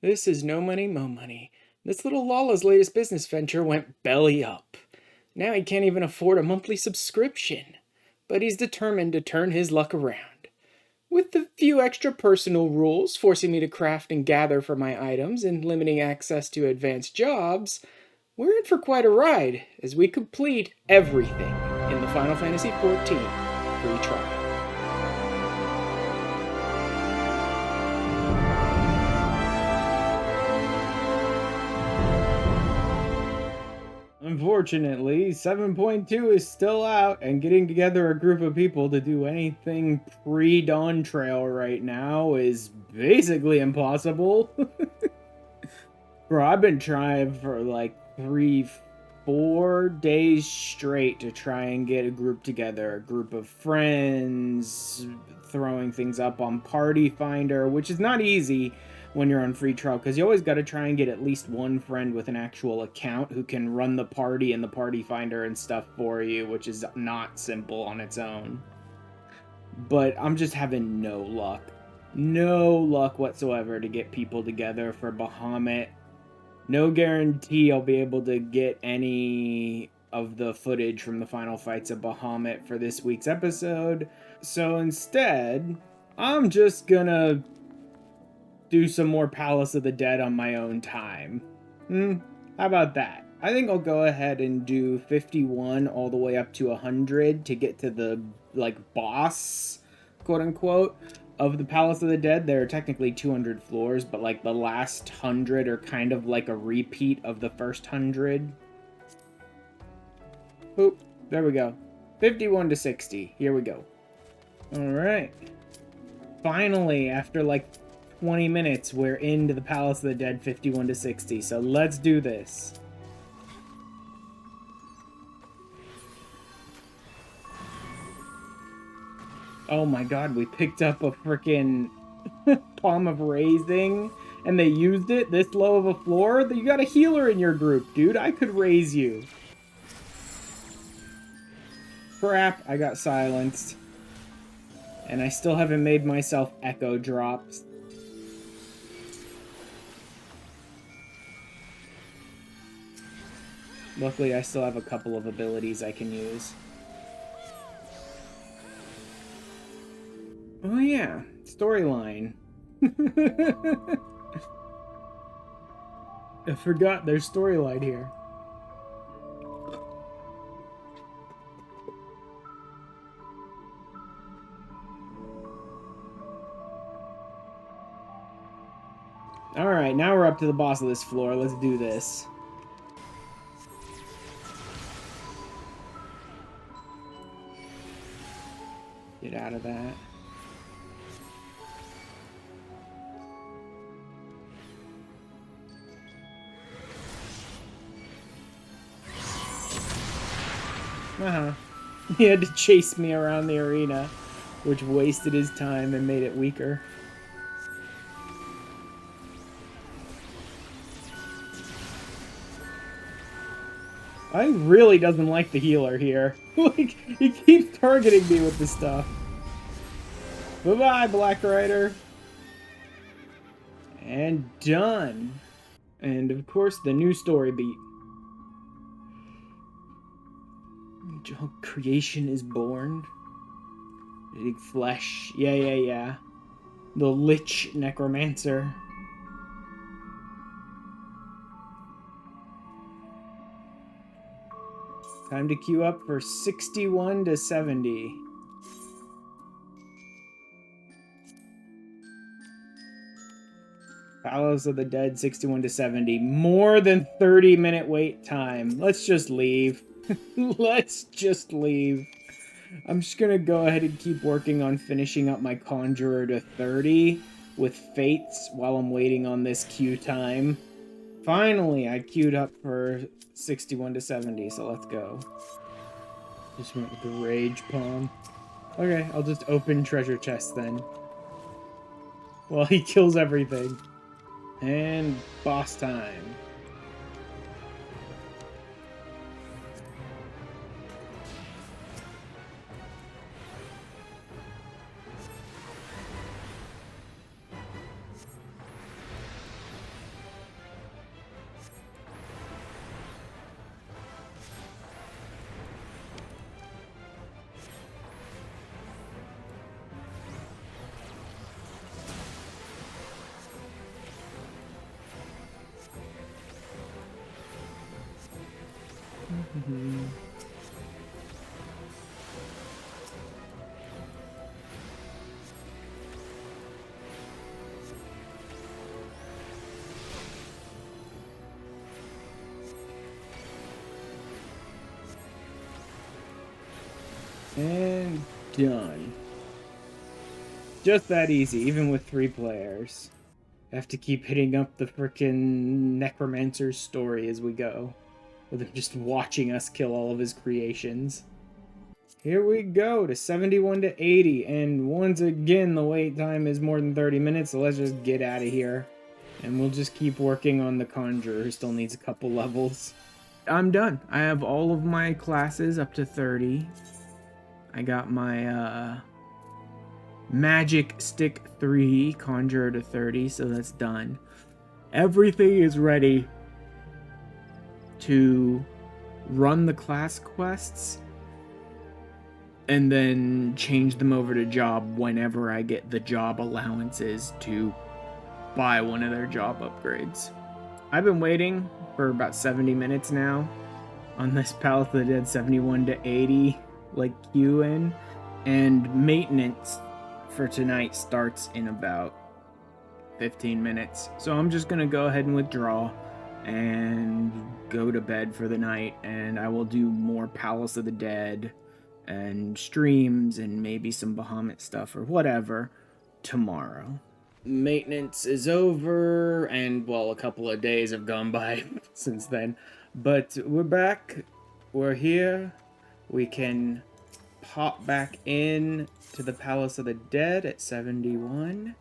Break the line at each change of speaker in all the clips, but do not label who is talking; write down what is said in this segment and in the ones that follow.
This is no money, mo money. This little Lala's latest business venture went belly up. Now he can't even afford a monthly subscription. But he's determined to turn his luck around. With the few extra personal rules forcing me to craft and gather for my items and limiting access to advanced jobs, we're in for quite a ride as we complete everything in the Final Fantasy XIV free trial. Unfortunately, 7.2 is still out, and getting together a group of people to do anything pre-Dawn Trail right now is basically impossible. Bro, I've been trying for like 4 days straight to try and get a group together, a group of friends, throwing things up on Party Finder, which is not easy when you're on free trial, because you always got to try and get at least one friend with an actual account who can run the party and the Party Finder and stuff for you, which is not simple on its own. But I'm just having no luck. No luck whatsoever to get people together for Bahamut. No guarantee I'll be able to get any of the footage from the final fights of Bahamut for this week's episode. So instead, I'm just gonna do some more Palace of the Dead on my own time. How about that? I think I'll go ahead and do 51 all the way up to 100 to get to the, like, boss, quote-unquote, of the Palace of the Dead. There are technically 200 floors, but, like, the last 100 are kind of like a repeat of the first 100. Boop. There we go. 51 to 60. Here we go. Alright. Finally, after, like, 20 minutes, we're into the Palace of the Dead 51 to 60, so let's do this. Oh my god, we picked up a freaking Palm of Raising, and they used it this low of a floor? You got a healer in your group, dude. I could raise you. Crap, I got silenced. And I still haven't made myself echo drops. Luckily, I still have a couple of abilities I can use. Oh yeah, storyline. I forgot there's storyline here. Alright, now we're up to the boss of this floor. Let's do this. Get out of that. He had to chase me around the arena, which wasted his time and made it weaker. I really doesn't like the healer here. Like, he keeps targeting me with this stuff. Bye-bye, Black Rider. And done. And, of course, the new story beat. Creation is born. Eating flesh. Yeah. The Lich Necromancer. Time to queue up for 61 to 70. Palace of the Dead, 61 to 70. More than 30-minute wait time. Let's just leave. Let's just leave. I'm just gonna go ahead and keep working on finishing up my Conjurer to 30 with Fates while I'm waiting on this queue time. Finally, I queued up for 61 to 70, so let's go. Just went with the Rage Palm. Okay, I'll just open treasure chests then. Well, he kills everything. And boss time. And done. Just that easy, even with 3 players. I have to keep hitting up the frickin' Necromancer's story as we go, with him just watching us kill all of his creations. Here we go to 71 to 80, and once again the wait time is more than 30 minutes, so let's just get out of here. And we'll just keep working on the Conjurer, who still needs a couple levels. I'm done. I have all of my classes up to 30. I got my Magic Stick 3 Conjurer to 30, so that's done. Everything is ready to run the class quests and then change them over to job whenever I get the job allowances to buy one of their job upgrades. I've been waiting for about 70 minutes now on this Palace of the Dead 71 to 80 like queue in, and maintenance for tonight starts in about 15 minutes. So I'm just gonna go ahead and withdraw and go to bed for the night, and I will do more Palace of the Dead and streams and maybe some Bahamut stuff or whatever tomorrow. Maintenance is over, and well, a couple of days have gone by since then, but we're back, we're here, we can pop back in to the Palace of the Dead at 71.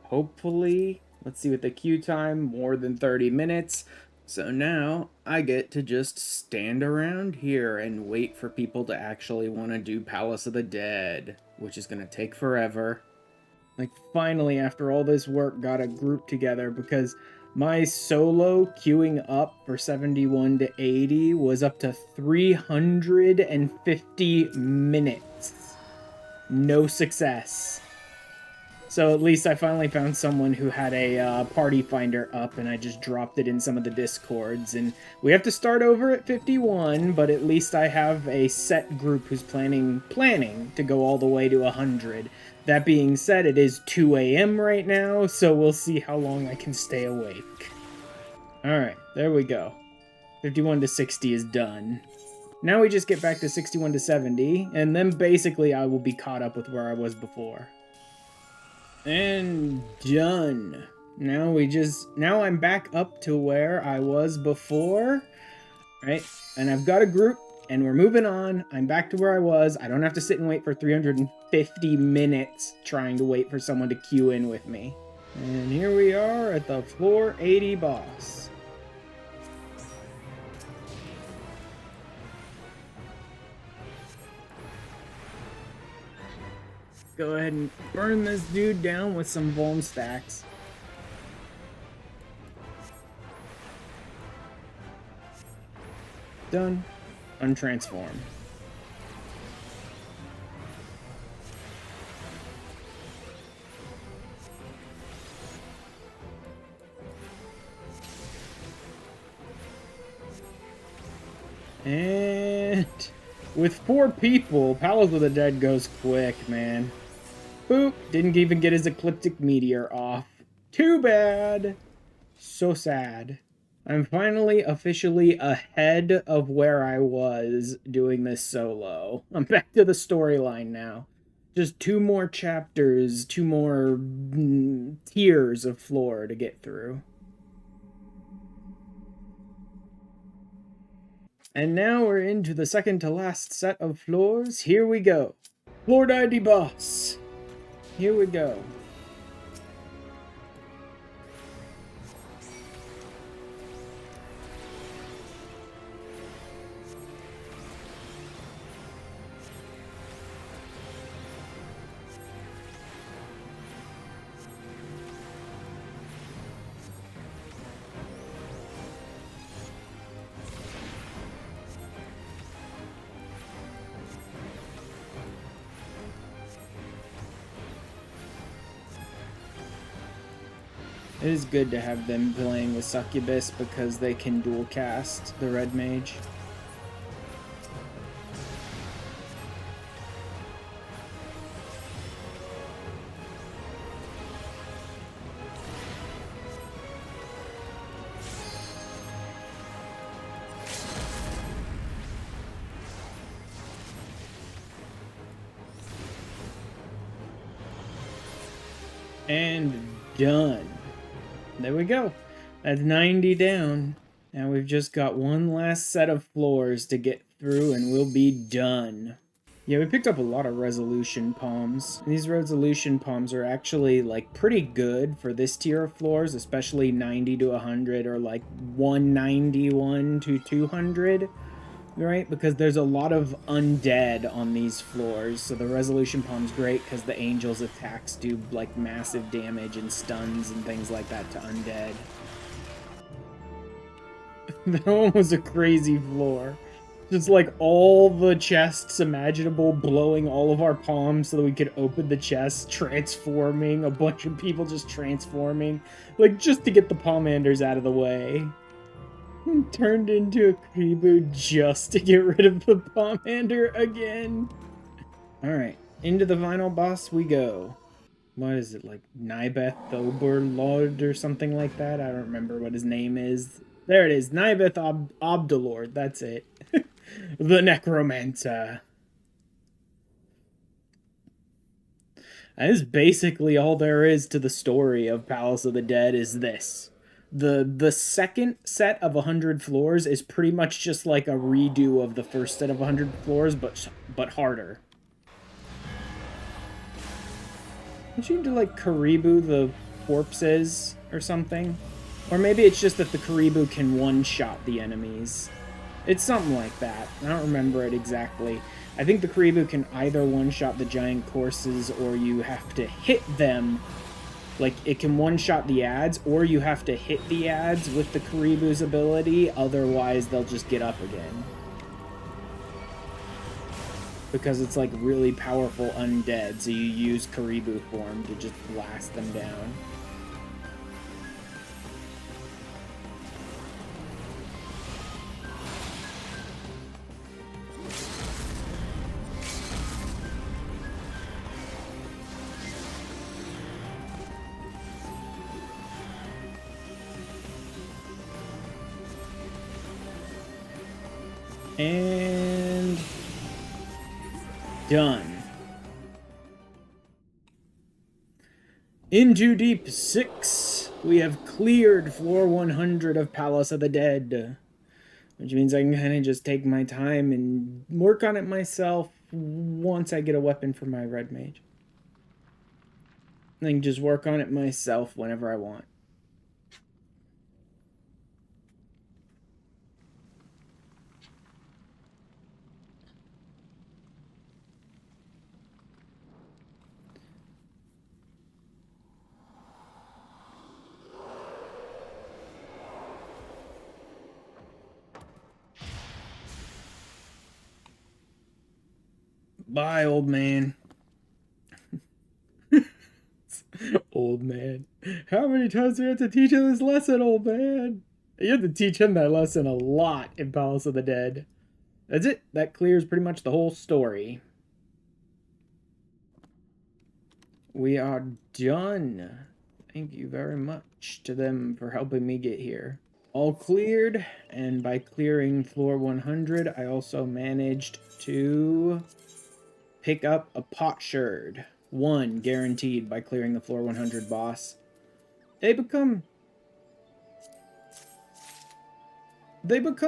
Hopefully, let's see, with the queue time, more than 30 minutes. So now I get to just stand around here and wait for people to actually want to do Palace of the Dead, which is going to take forever. Like, finally, after all this work, got a group together, because my solo queuing up for 71 to 80 was up to 350 minutes. No success. So at least I finally found someone who had a party finder up, and I just dropped it in some of the discords. And we have to start over at 51, but at least I have a set group who's planning to go all the way to 100. That being said, it is 2 a.m. right now, so we'll see how long I can stay awake. Alright, there we go. 51 to 60 is done. Now we just get back to 61 to 70, and then basically I will be caught up with where I was before. And done. Now I'm back up to where I was before, right? And I've got a group, and we're moving on. I'm back to where I was. I don't have to sit and wait for 350 minutes trying to wait for someone to queue in with me. And here we are at the floor 80 boss. Go ahead and burn this dude down with some Vuln stacks. Done. Untransform. And with 4 people, Palace of the Dead goes quick, man. Boop! Didn't even get his Ecliptic Meteor off. Too bad! So sad. I'm finally officially ahead of where I was doing this solo. I'm back to the storyline now. Just 2 more chapters, 2 more tiers of floor to get through. And now we're into the second to last set of floors. Here we go. Floor 90 boss. Here we go. It is good to have them playing with Succubus because they can dual cast the Red Mage. And done. There we go. That's 90 down. Now we've just got one last set of floors to get through and we'll be done. Yeah, we picked up a lot of resolution palms. These resolution palms are actually like pretty good for this tier of floors, especially 90 to 100 or like 191 to 200. Right, because there's a lot of undead on these floors, so the resolution palm's great because the angels' attacks do like massive damage and stuns and things like that to undead. That one was a crazy floor. Just like all the chests imaginable, blowing all of our palms so that we could open the chests, transforming, a bunch of people just transforming, like just to get the palmanders out of the way. Turned into a Karibu just to get rid of the Pomander again. Alright, into the final boss we go. What is it, like Nibeth Oberlord or something like that? I don't remember what his name is. There it is, Nibeth Obdalord, that's it. The Necromancer. That is basically all there is to the story of Palace of the Dead is this. The second set of 100 floors is pretty much just like a redo of the first set of 100 floors, but harder. Don't you do like Karibu the corpses or something? Or maybe it's just that the Karibu can one-shot the enemies. It's something like that. I don't remember it exactly. I think the Karibu can either one-shot the giant corpses or you have to hit them. Like, it can one-shot the ads, or you have to hit the ads with the Karibu's ability, otherwise they'll just get up again. Because it's, like, really powerful undead, so you use Karibu form to just blast them down. And done. Into Deep 6, we have cleared floor 100 of Palace of the Dead. Which means I can kind of just take my time and work on it myself once I get a weapon for my red mage. I can just work on it myself whenever I want. Bye, old man. Old man. How many times do we have to teach him this lesson, old man? You have to teach him that lesson a lot in Palace of the Dead. That's it. That clears pretty much the whole story. We are done. Thank you very much to them for helping me get here. All cleared, and by clearing floor 100, I also managed to pick up a potsherd. 1 guaranteed by clearing the floor 100 boss. They become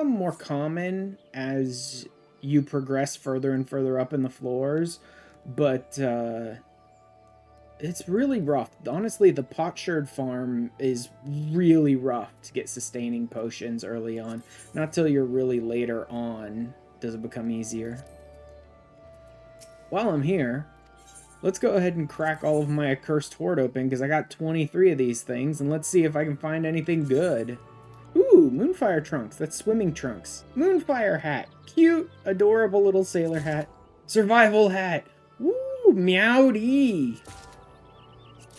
more common as you progress further and further up in the floors, but it's really rough. Honestly, the potsherd farm is really rough to get sustaining potions early on. Not till you're really later on does it become easier. While I'm here, let's go ahead and crack all of my accursed hoard open, because I got 23 of these things, and let's see if I can find anything good. Ooh, Moonfire trunks. That's swimming trunks. Moonfire hat. Cute, adorable little sailor hat. Survival hat. Woo, meowdy.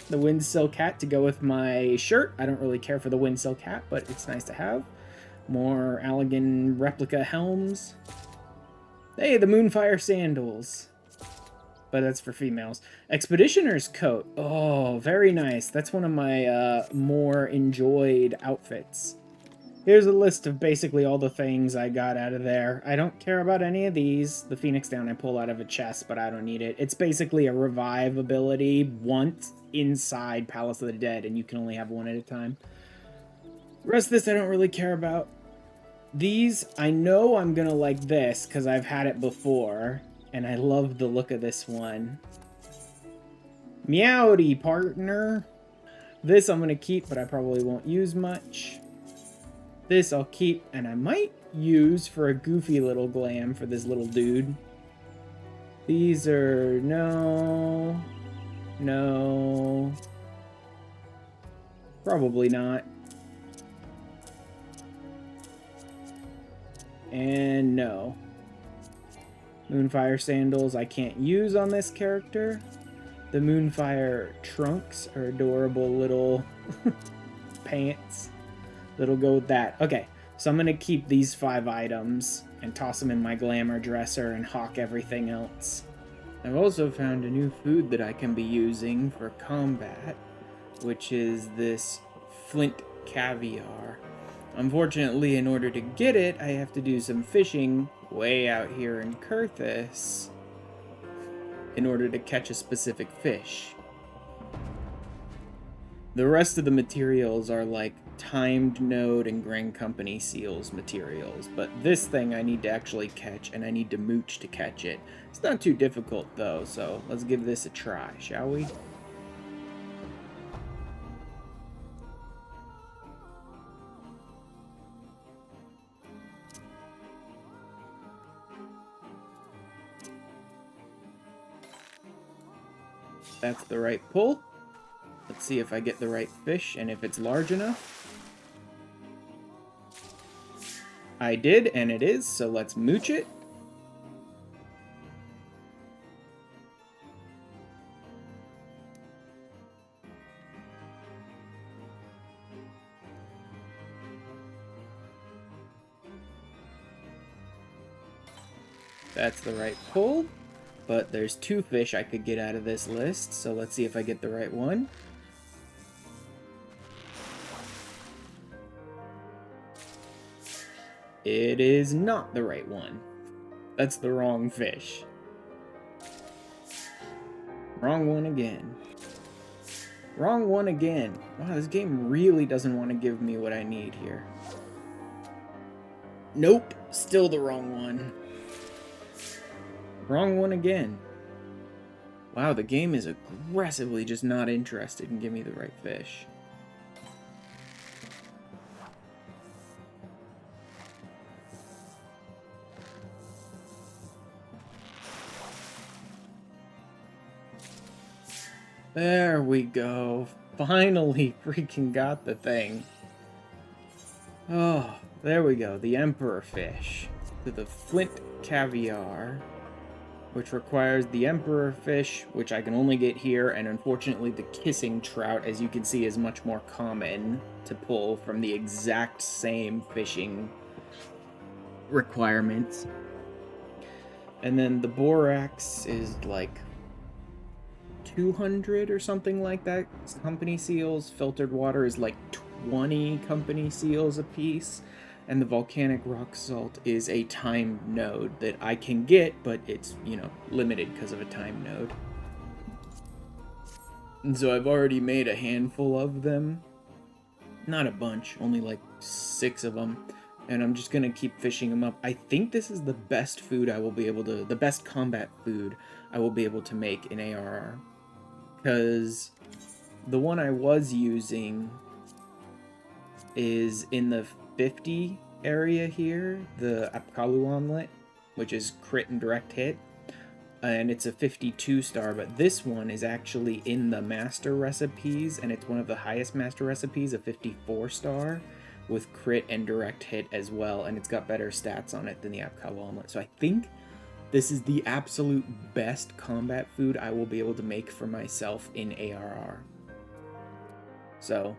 The wind silk hat to go with my shirt. I don't really care for the wind silk hat, but it's nice to have. More Allegan replica helms. Hey, the Moonfire sandals. But that's for females. Expeditioner's coat. Oh, very nice. That's one of my more enjoyed outfits. Here's a list of basically all the things I got out of there. I don't care about any of these. The Phoenix Down I pull out of a chest, but I don't need it. It's basically a revive ability once inside Palace of the Dead, and you can only have one at a time. The rest of this I don't really care about. These, I know I'm gonna like this, because I've had it before, and I love the look of this one. Meowdy, partner! This I'm gonna keep, but I probably won't use much. This I'll keep, and I might use for a goofy little glam for this little dude. These are... no... Probably not. And no. Moonfire sandals I can't use on this character. The Moonfire trunks are adorable little pants. That'll go with that. Okay, so I'm going to keep these 5 items and toss them in my glamour dresser and hawk everything else. I've also found a new food that I can be using for combat, which is this flint caviar. Unfortunately, in order to get it, I have to do some fishing way out here in Kurthus in order to catch a specific fish. The rest of the materials are like timed node and Grand Company seals materials, but this thing I need to actually catch, and I need to mooch to catch it. It's not too difficult though, so let's give this a try, shall we? That's the right pull. Let's see if I get the right fish and if it's large enough. I did, and it is, so let's mooch it. That's the right pull. But there's 2 fish I could get out of this list, so let's see if I get the right one. It is not the right one. That's the wrong fish. Wrong one again. Wrong one again. Wow, this game really doesn't want to give me what I need here. Nope, still the wrong one. Wrong one again. Wow, the game is aggressively just not interested in giving me the right fish. There we go. Finally freaking got the thing. Oh, there we go. The Emperor fish. To the Flint caviar, which requires the Emperor fish, which I can only get here, and unfortunately the Kissing trout, as you can see, is much more common to pull from the exact same fishing requirements. And then the Borax is like 200 or something like that company seals. Filtered water is like 20 company seals a piece. And the volcanic rock salt is a timed node that I can get, but it's, you know, limited because of a time node. And so I've already made a handful of them. Not a bunch, only like 6 of them. And I'm just going to keep fishing them up. I think this is the best food I will be able to, the best combat food I will be able to make in ARR. Because the one I was using is in the 50 area here, the Apkalu omelet, which is crit and direct hit, and it's a 52 star, but this one is actually in the master recipes, and it's one of the highest master recipes, a 54 star with crit and direct hit as well, and it's got better stats on it than the Apkalu omelet. So I think this is the absolute best combat food I will be able to make for myself in ARR. So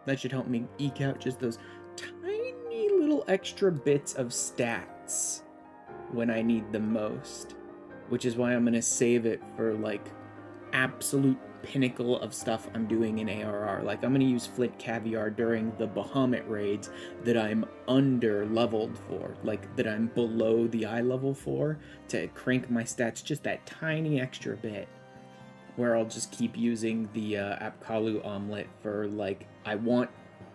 that should help me eke out just those tiny little extra bits of stats when I need them most, which is why I'm going to save it for like absolute pinnacle of stuff I'm doing in ARR. Like, I'm going to use Flint Caviar during the Bahamut raids that I'm under leveled for, like that I'm below the eye level for, to crank my stats just that tiny extra bit. Where I'll just keep using the Apkalu Omelet for, like, I want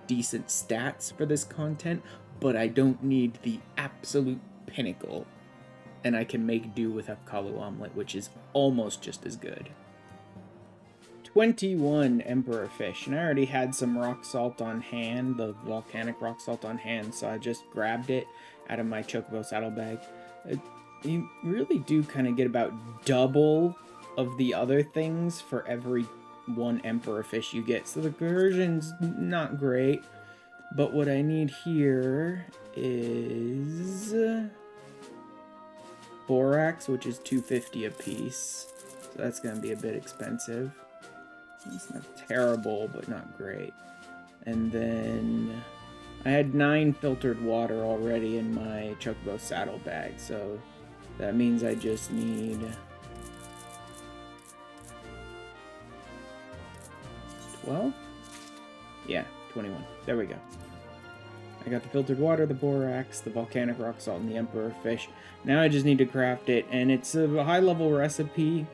decent stats for this content, but I don't need the absolute pinnacle. And I can make do with Apkalu Omelet, which is almost just as good. 21 Emperor Fish, and I already had some rock salt on hand, the volcanic rock salt on hand, so I just grabbed it out of my Chocobo saddlebag. You really do kind of get about double of the other things for every one Emperor Fish you get, so the conversion's not great, but what I need here is borax, which is 250 a piece, so that's going to be a bit expensive. It's not terrible, but not great. And then I had 9 filtered water already in my Chocobo saddlebag, so that means I just need 12? Yeah, 21. There we go. I got the filtered water, the borax, the volcanic rock salt, and the Emperor Fish. Now I just need to craft it, and it's a high-level recipe.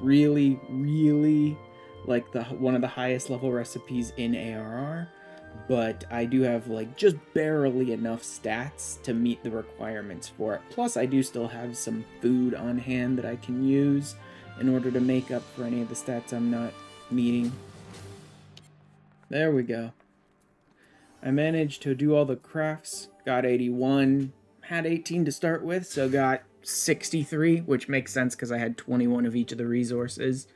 Really, really, like, one of the highest level recipes in ARR. But I do have, like, just barely enough stats to meet the requirements for it. Plus, I do still have some food on hand that I can use in order to make up for any of the stats I'm not meeting. There we go. I managed to do all the crafts, got 81, had 18 to start with, so got 63, which makes sense because I had 21 of each of the resources.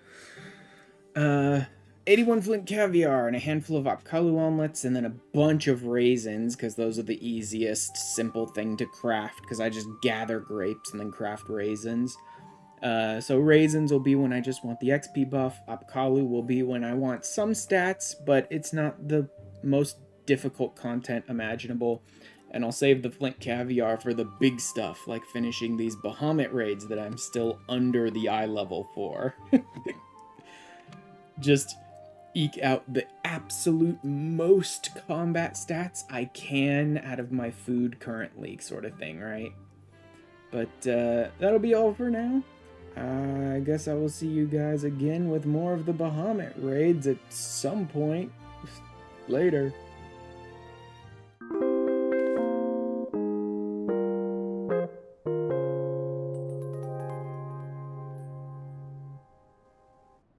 81 Flint Caviar and a handful of Apkalu omelets, and then a bunch of raisins, because those are the easiest, simple thing to craft, because I just gather grapes and then craft raisins. So raisins will be when I just want the XP buff. Apkalu will be when I want some stats, but it's not the most difficult content imaginable. And I'll save the Flint Caviar for the big stuff, like finishing these Bahamut raids that I'm still under the eye level for. Just eke out the absolute most combat stats I can out of my food currently, sort of thing, right? But that'll be all for now. I guess I will see you guys again with more of the Bahamut raids at some point later.